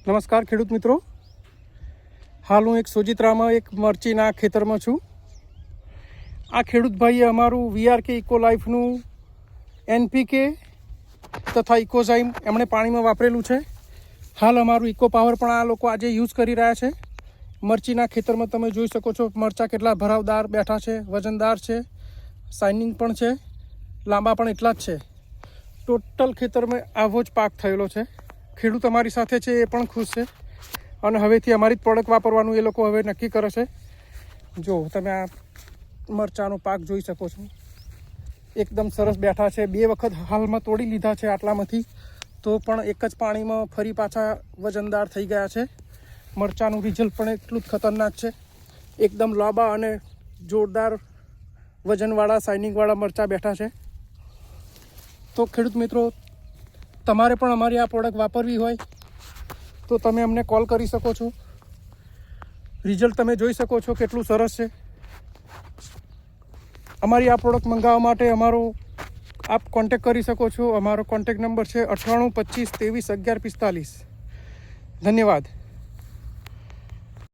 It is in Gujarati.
નમસ્કાર ખેડૂત મિત્રો, હાલ હું એક સોજિત્રામાં એક મરચીના ખેતરમાં છું. આ ખેડૂત ભાઈએ અમારું VRK ઇકો લાઈફનું NPK તથા ઇકોઝાઇમ એમણે પાણીમાં વાપરેલું છે. હાલ અમારું ઇકો પાવર પણ આ લોકો આજે યુઝ કરી રહ્યા છે. મરચીના ખેતરમાં તમે જોઈ શકો છો મરચાં કેટલા ભરાવદાર બેઠા છે, વજનદાર છે, શાઇનિંગ પણ છે, લાંબા પણ એટલા જ છે. ટોટલ ખેતરમાં આવો જ પાક થયેલો છે. ખેડૂત અમારી સાથે છે, એ પણ ખુશ છે અને હવેથી અમારી જ પ્રોડક્ટ વાપરવાનું એ લોકો હવે નક્કી કરે છે. જો તમે આ મરચાંનો પાક જોઈ શકો છો, એકદમ સરસ બેઠા છે. 2 વખત હાલમાં તોડી લીધા છે આટલામાંથી, તો પણ એક જ પાણીમાં ફરી પાછા વજનદાર થઈ ગયા છે. મરચાંનું રિઝલ્ટ પણ એટલું જ ખતરનાક છે. એકદમ લાંબા અને જોરદાર વજનવાળા શાઇનિંગવાળા મરચાં બેઠા છે. તો ખેડૂત મિત્રો, તમારે પણ અમારી આ પ્રોડક્ટ વાપરવી હોય તો તમે અમને કોલ કરી શકો છો. રિઝલ્ટ તમે જોઈ શકો છો કેટલું સરસ છે. અમારી આ પ્રોડક્ટ મંગાવવા માટે અમારો આપ કોન્ટેક કરી શકો છો. અમારો કોન્ટેક નંબર છે 98 25 23 11 45. ધન્યવાદ.